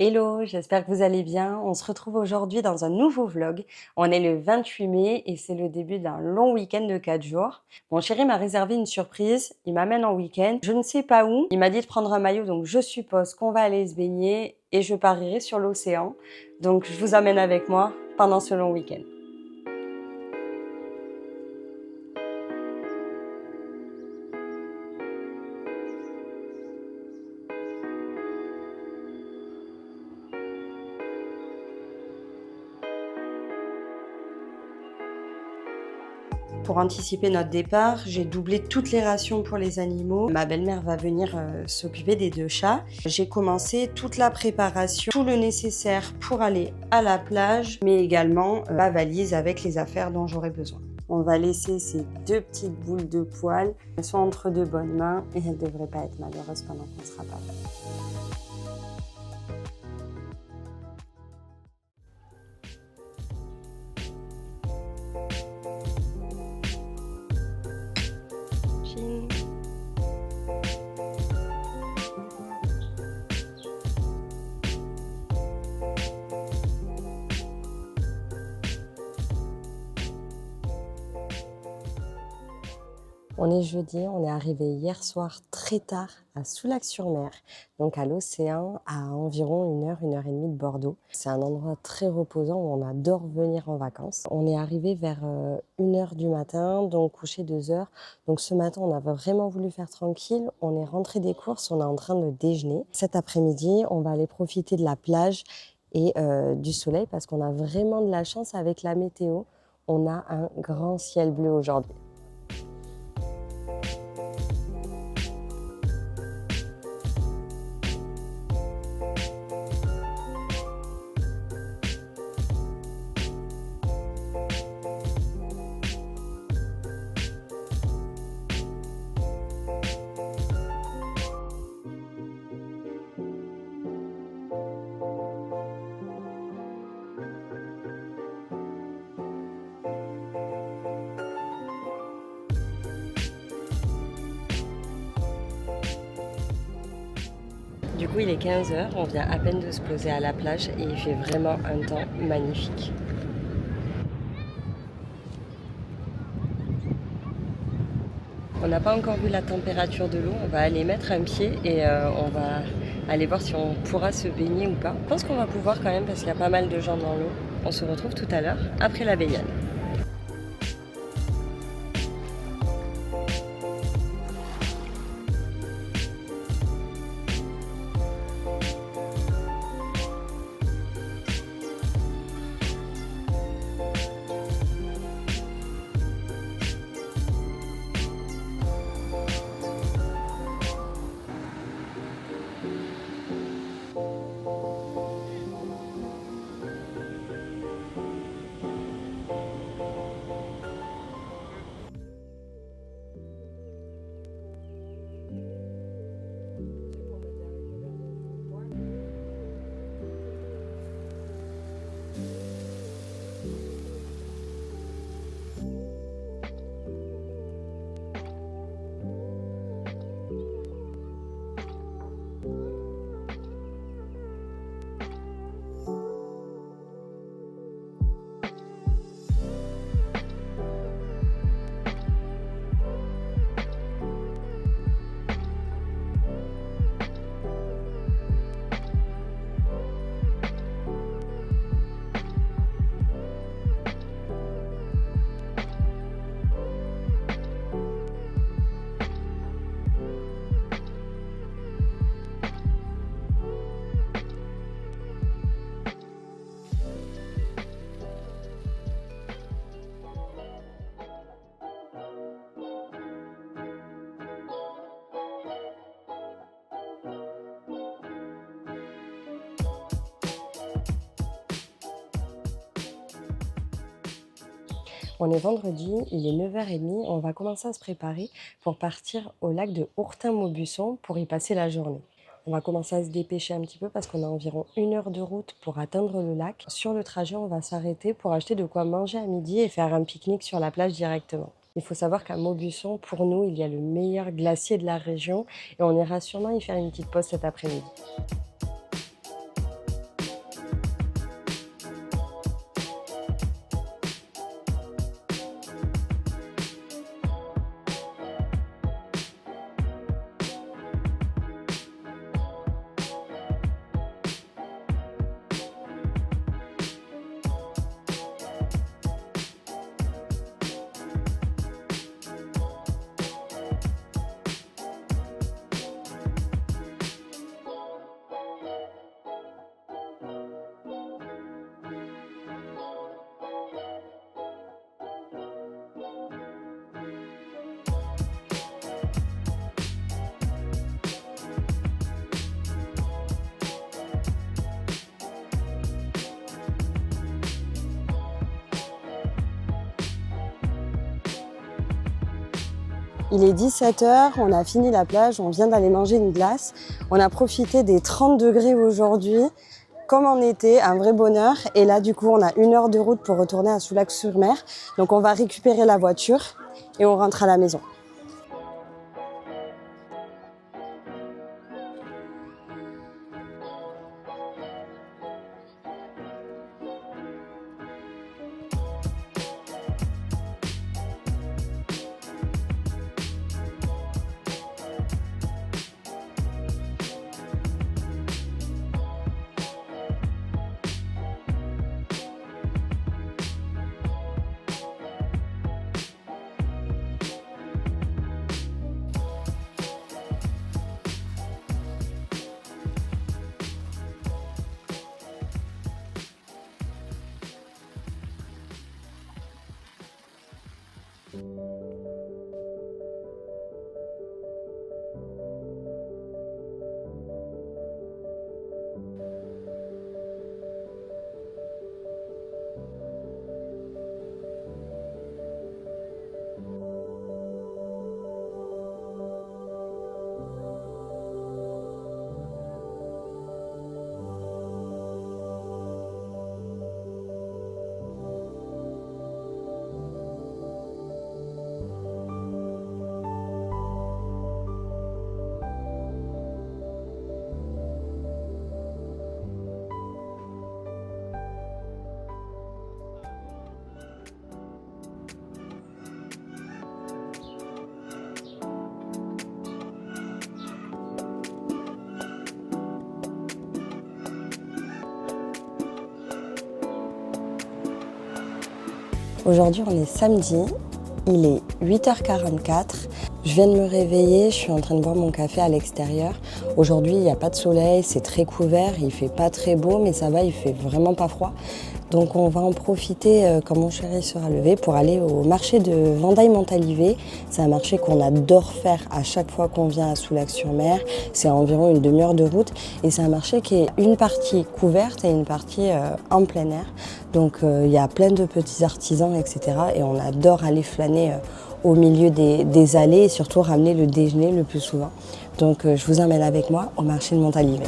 Hello, j'espère que vous allez bien. On se retrouve aujourd'hui dans un nouveau vlog. On est le 28 mai et c'est le début d'un long week-end de 4 jours. Mon chéri m'a réservé une surprise. Il m'amène en week-end. Je ne sais pas où. Il m'a dit de prendre un maillot, donc je suppose qu'on va aller se baigner et je parierai sur l'océan. Donc je vous amène avec moi pendant ce long week-end. Pour anticiper notre départ, j'ai doublé toutes les rations pour les animaux. Ma belle-mère va venir s'occuper des 2 chats. J'ai commencé toute la préparation, tout le nécessaire pour aller à la plage, mais également la valise avec les affaires dont j'aurai besoin. On va laisser ces 2 petites boules de poils. Elles sont entre de bonnes mains et elles ne devraient pas être malheureuses pendant qu'on sera pas là. Chine. On est jeudi, on est arrivé hier soir très tard à Soulac-sur-Mer, donc à l'océan, à environ 1 heure et demie de Bordeaux. C'est un endroit très reposant où on adore venir en vacances. On est arrivé vers 1 heure du matin, donc couché 2 heures. Donc ce matin, on a vraiment voulu faire tranquille. On est rentré des courses, on est en train de déjeuner. Cet après-midi, on va aller profiter de la plage et du soleil parce qu'on a vraiment de la chance avec la météo. On a un grand ciel bleu aujourd'hui. Du coup, il est 15 heures, on vient à peine de se poser à la plage et il fait vraiment un temps magnifique. On n'a pas encore vu la température de l'eau, on va aller mettre un pied et on va aller voir si on pourra se baigner ou pas. Je pense qu'on va pouvoir quand même parce qu'il y a pas mal de gens dans l'eau. On se retrouve tout à l'heure après la baignade. On est vendredi, il est 9h30, on va commencer à se préparer pour partir au lac de Hourtin-Maubuisson pour y passer la journée. On va commencer à se dépêcher un petit peu parce qu'on a environ 1 heure de route pour atteindre le lac. Sur le trajet, on va s'arrêter pour acheter de quoi manger à midi et faire un pique-nique sur la plage directement. Il faut savoir qu'à Maubuisson, pour nous, il y a le meilleur glacier de la région et on ira sûrement y faire une petite pause cet après-midi. Il est 17h, on a fini la plage, on vient d'aller manger une glace. On a profité des 30 degrés aujourd'hui, comme en été, un vrai bonheur. Et là, du coup, on a 1 heure de route pour retourner à Soulac-sur-Mer. Donc on va récupérer la voiture et on rentre à la maison. Aujourd'hui, on est samedi, il est 8h44. Je viens de me réveiller, je suis en train de boire mon café à l'extérieur. Aujourd'hui, il n'y a pas de soleil, c'est très couvert, il fait pas très beau, mais ça va, il fait vraiment pas froid. Donc on va en profiter quand mon chéri sera levé pour aller au marché de Vendaille-Montalivet. C'est un marché qu'on adore faire à chaque fois qu'on vient à Soulac-sur-Mer. C'est à environ une demi-heure de route et c'est un marché qui est une partie couverte et une partie en plein air. Donc il y a plein de petits artisans, etc. Et on adore aller flâner au milieu des allées et surtout ramener le déjeuner le plus souvent. Donc je vous emmène avec moi au marché de Montalivet.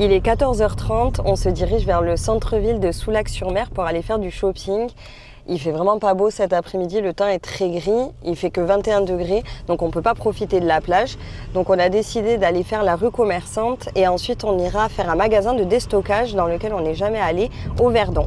Il est 14h30, on se dirige vers le centre-ville de Soulac-sur-Mer pour aller faire du shopping. Il fait vraiment pas beau cet après-midi, le temps est très gris, il fait que 21 degrés, donc on ne peut pas profiter de la plage. Donc on a décidé d'aller faire la rue commerçante et ensuite on ira faire un magasin de déstockage dans lequel on n'est jamais allé, au Verdon.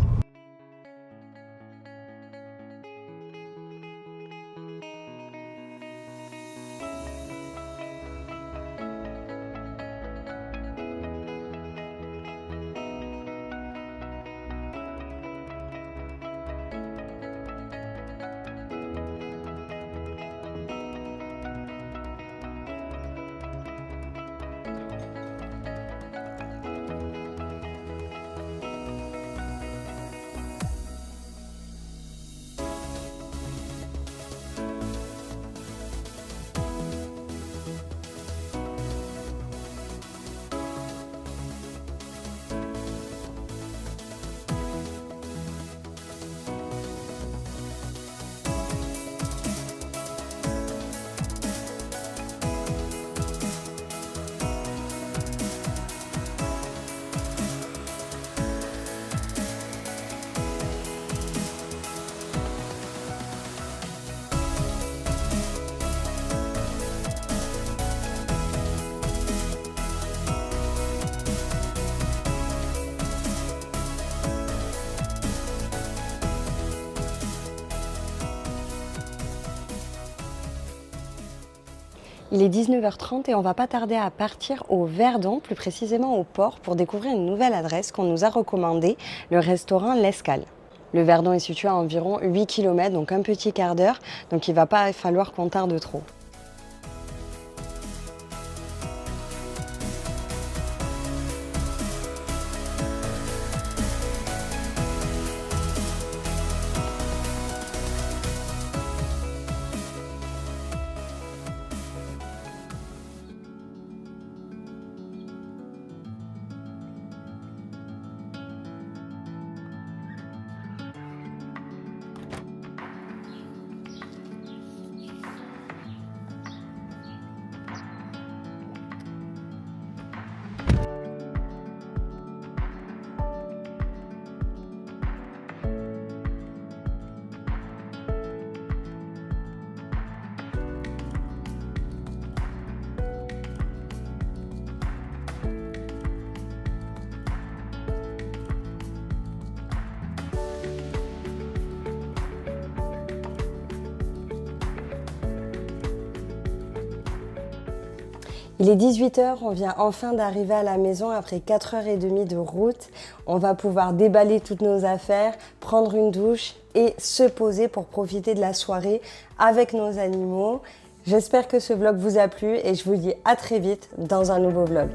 Il est 19h30 et on va pas tarder à partir au Verdon, plus précisément au port, pour découvrir une nouvelle adresse qu'on nous a recommandée, le restaurant L'Escale. Le Verdon est situé à environ 8 km, donc un petit quart d'heure, donc il va pas falloir qu'on tarde trop. Il est 18h, on vient enfin d'arriver à la maison après 4h30 de route. On va pouvoir déballer toutes nos affaires, prendre une douche et se poser pour profiter de la soirée avec nos animaux. J'espère que ce vlog vous a plu et je vous dis à très vite dans un nouveau vlog.